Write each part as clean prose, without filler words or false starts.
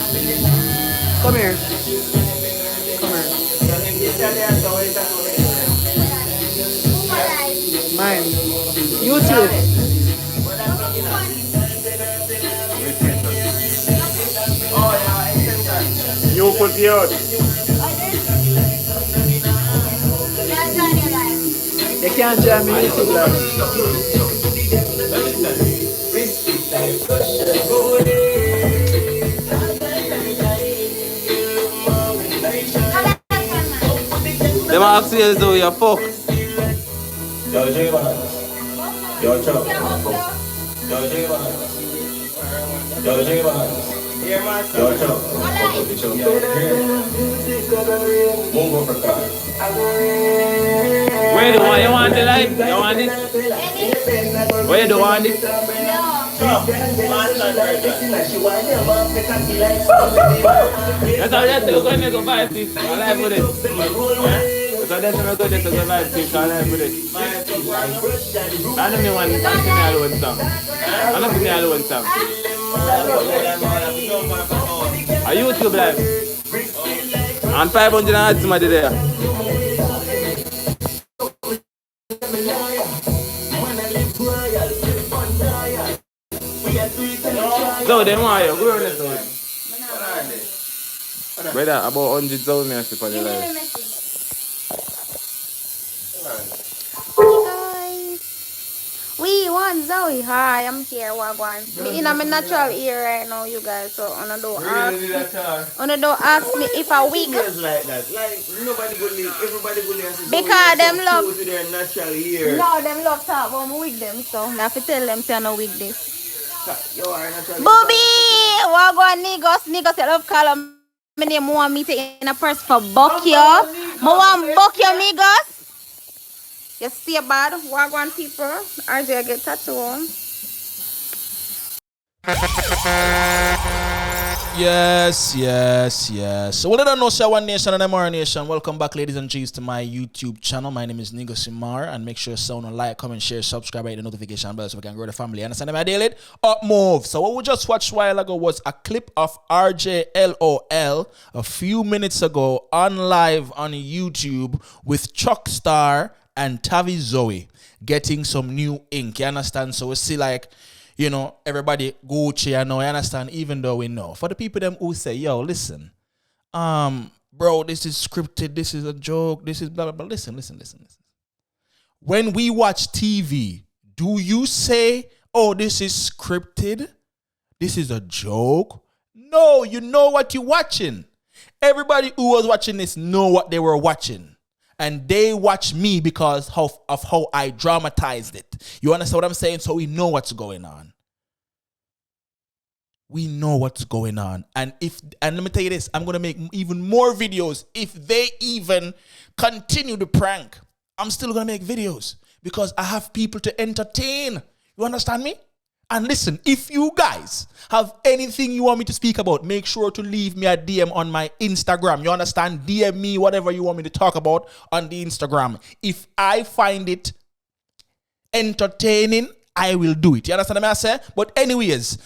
Come here. Come here. Mine. YouTube. You put the out. You can't join me YouTube live. Them ask you as though you're fuck. Yo, J-Man. Yo, Chuck. Yo, J-Man. Yo, J-Man. Yo, Chuck. Move over, car. Where do you want the light? You want it? Where do you want it? That's how you look when you go buy this. I like with it. Because that's not good to go buy this. I like with it. I don't know one. I don't think I alone song. I don't think I alone song. Are you YouTube live? And 500 ads somebody there. So then why you go on this one? Brother, about 100,000 I see for the live. We want Zoe. Hi, I'm here. Wagwan. Me in my natural ear right now, you guys. So on don't ask me if I wig. Like that. Like nobody go live, everybody go live. Because them love to their natural ear. no, them love talk about me wig them. So I have to tell them to no wig this. You are natural. Booby! Wagwan Negus. Negus, I love call him. My name want me to in a purse for buck you. I want buck you, Negus. You see bad, Wagwan people. RJ get tattoo on. Yes. So, well, I don't know, say One Nation and Imara Nation. Welcome back, ladies and gents, to my YouTube channel. My name is Negusimara, and make sure you sound like, comment, share, subscribe, hit the notification bell so we can grow the family. Understand my daily up move. So, what we just watched a while ago was a clip of RJLOL a few minutes ago on live on YouTube with Chuckstar and Tavi Zoe getting some new ink. You understand? So we see like, you know, everybody Gucci, I know, you understand, even though we know. For the people them who say, yo, listen, bro, this is scripted, this is a joke, this is blah, blah, blah. Listen. When we watch TV, do you say, oh, this is scripted? This is a joke? No, you know what you're watching. Everybody who was watching this know what they were watching. And they watch me because of how I dramatized it. You understand what I'm saying? So we know what's going on. We know what's going on. And let me tell you this, I'm going to make even more videos. If they even continue the prank, I'm still going to make videos because I have people to entertain. You understand me? And listen, if you guys have anything you want me to speak about, make sure to leave me a DM on my Instagram. You understand? DM me whatever you want me to talk about on the Instagram. If I find it entertaining, I will do it. You understand what I say? But anyways,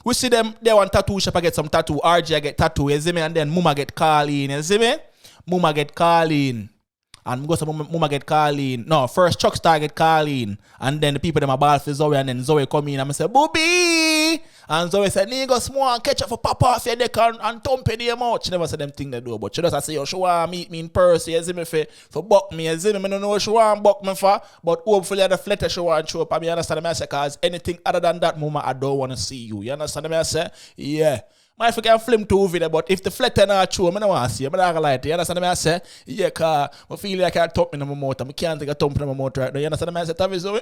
we see them, they want tattoo shop, I get some tattoo. RJ I get tattoo, you see me? And then Muma get call in, you see me? Muma get call in. And because Muma get call in. No, first Chuckstar get call in. And then the people them a ball for Zoe. And then Zoe come in and I say, Booby! And Zoe said, Negus, more catch up for papa off your neck and thump in your mouth. She never said them thing they do. But she just say, yo, she want meet me in person. You see me for buck me. You see me? I don't know what she want buck me for. But hopefully the fletter she want to show up. I mean, you understand me? I say, because anything other than that, Muma, I don't want to see you. You understand me? I say, yeah. My if I can film two video, but if the fletter not true, I don't want to see you. I don't like it. You understand me? I say, yeah, because I feel like I can't thump in my mouth. I can't take a thump in my mouth right now. You understand me? I say, Tavi, so yeah.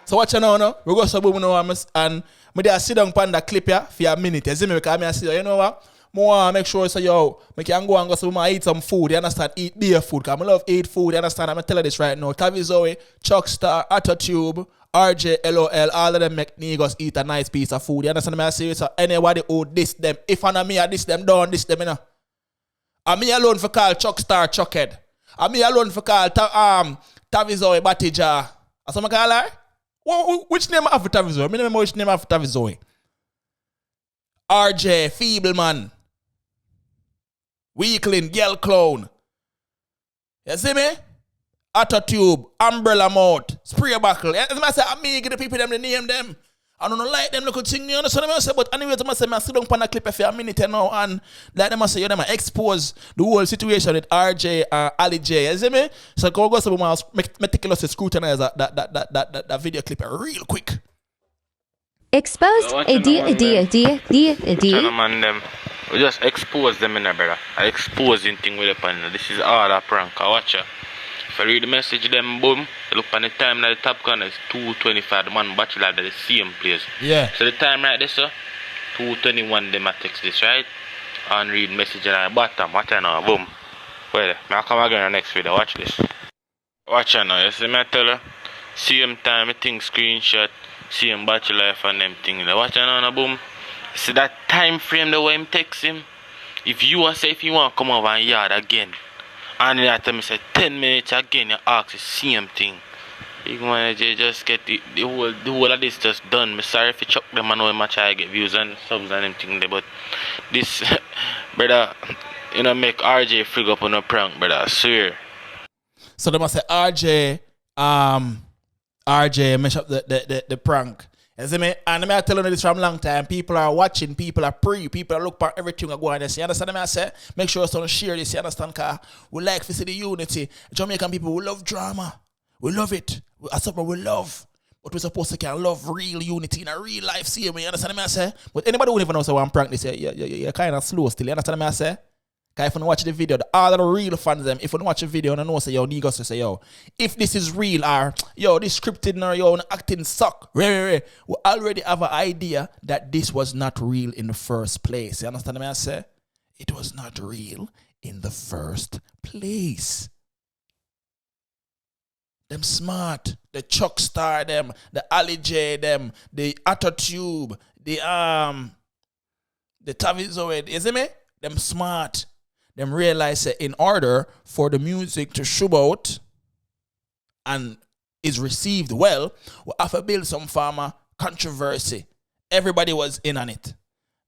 So watch you now. We go to boom now and me there sit down on that clip here for a minute. You see me? Because I see you know what? More make sure so yo, I can go and go so eat some food, you understand? Eat beer food, because I love eat food, you understand? I'm telling you this right now. Tavi Zoe, Chuckstar, Attitube, RJ, LOL, all of them make Negus eat a nice piece of food. You understand me? I say so anybody who diss them, if I know me, I diss them, don't diss them, you know. I'm me alone for call Chuckstar Chuckhead. I'm me alone for call Tavi Zoe Batija. That's what I call her? Which name after Tavi Zoe? I remember which name after Tavi Zoe. RJ, Feeble Man. Weakling, Girl Clown. You see me? Attitube, Umbrella Mouth, Spray Buckle. As I say, I mean, give the people them the name them. I don't know, like them, look thing, you understand what I say? But anyways, I say, I sit down on a clip for a minute now, and like them, I say, you know, expose the whole situation with RJ and Ali J. You see me? So go so we meticulously scrutinize that video clip real quick. Exposed a Man, them. We just expose them in there, brother. I exposing thing with the panel. This is all a prank. I watch ya. If I read the message, them boom. Look on the time at the top corner is 2:25. The man bachelor at the same place. Yeah. So the time right there, sir. 2:21. Them I text this right. And read message at the bottom. Watch ya now. Boom. Wait. I'll come again in the next video. Watch this. Watch ya now. You see me I tell you. Same time. I think screenshot. Same battery life and them things. Watch ya now. Boom. See that time frame the way him text him. If you say if you want to come over and yard again, and that time say 10 minutes again, you ask the same thing. You want to just get the whole of this just done. I'm sorry if you chuck them. I know I try to get views and subs and them things there, but this brother, you know, make RJ frig up on a prank, brother. I swear. So they must say RJ mesh up the prank. You see me? And I'm telling you this from a long time. People are watching, people are pre, people are looking at everything I go on this. You understand what I say? Make sure you share this, you understand? Because we like to see the unity. Jamaican people, we love drama. We love it. That's what we love. But we're supposed to can love real unity in a real life. See me? You understand what I say? But anybody who never knows how I'm prank this, you're kind of slow still. You understand what I say? Because if you watch the video, all of the real fans them, if you watch the video and know say, yo, Negus will say, yo, if this is real or, yo, this scripted or, yo, acting suck, we already have an idea that this was not real in the first place. You understand what I say? It was not real in the first place. Them smart, the Chuck Star them, the Ali J them, the Attitube, the Tavi Zoe, you see me? Them smart. Them realize that in order for the music to show out and is received well, we have to build some form of controversy. Everybody was in on it.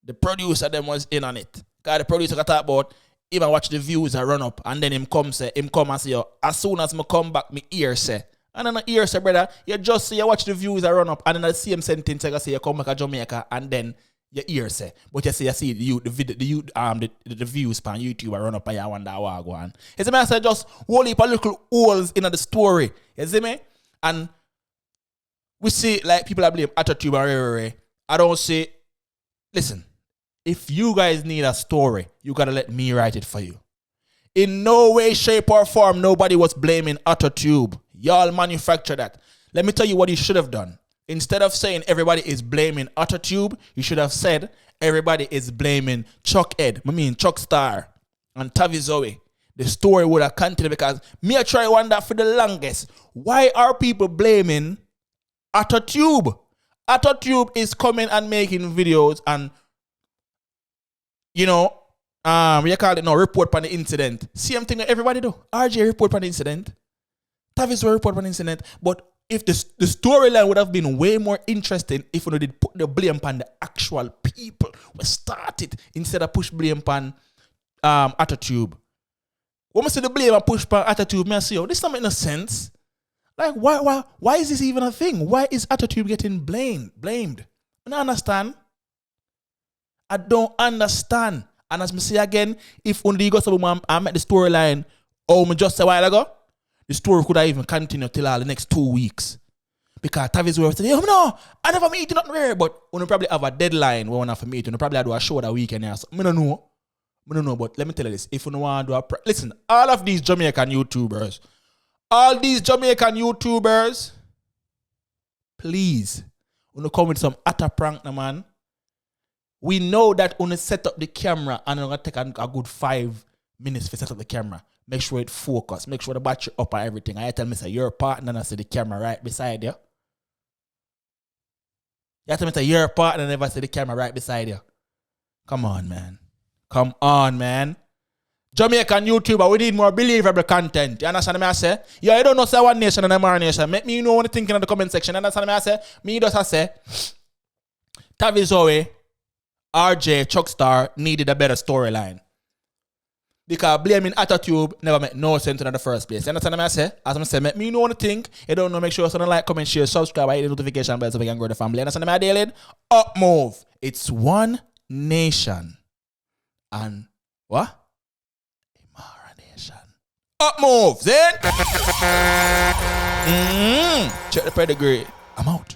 The producer them was in on it. Because the producer got talk about even watch the views I run up and then him come and say, yo, as soon as me come back, me ear say. And then the ear say, brother, you just say you watch the views I run up and then the same sentence I say you come back to Jamaica and then your ear say, but you see the views on YouTube I run up and you wonder what go on. You see me? I say just whole heap of little holes in the story. You see me? And we see like people are blame attitude and I don't say, listen, if you guys need a story, you gotta let me write it for you. In no way, shape, or form, nobody was blaming Attitube. Y'all manufacture that. Let me tell you what you should have done. Instead of saying everybody is blaming Attitube, you should have said everybody is blaming Chuck Star and Tavi Zoe. The story would have continued because me I try wonder for the longest. Why are people blaming Attitube? Attitube is coming and making videos and you know, we call it no report on the incident. Same thing that everybody do. RJ report on the incident. Tavi Zoe report on the incident. But if the storyline would have been way more interesting if we did put the blame on the actual people who started instead of push blame on Attitube. When I see the blame and push on Attitube, I say, yo, this doesn't make no sense. Like, why is this even a thing? Why is Attitube getting blamed? I don't understand. I don't understand. And as I say again, if only you got someone I met the storyline, just a while ago, the story could have even continued till the next 2 weeks. Because Tavi's will say, no, I never meet you nothing rare, but we probably have a deadline when we have to meet you. We probably have to do a show that weekend. So, I don't know, but let me tell you this. If you don't want to do listen, all these Jamaican YouTubers, please, when you come with some utter prank, man, we know that when you set up the camera and it's going to take a good 5 minutes to set up the camera. Make sure it focus. Make sure the battery up and everything. I tell me, say, your partner and I see the camera right beside you. You tell me, say, your partner and never see the camera right beside you. Come on, man. Jamaican YouTuber, we need more believable content. You understand me I say? Yeah, you don't know say one nation and Imara nation. Make me know what you think in the comment section. You understand me I say? Me just I say, Tavi Zoe, RJ, Chuckstar needed a better storyline. Because blaming Attitude never make no sense in the first place. You understand what I say? As I say, make me know what you think. You don't know, make sure you like, comment, share, subscribe, hit the notification bell so we can grow the family. You understand what I dealing? Up move. It's one nation. And what? Imara nation. Up move. Then. Check the pedigree. I'm out.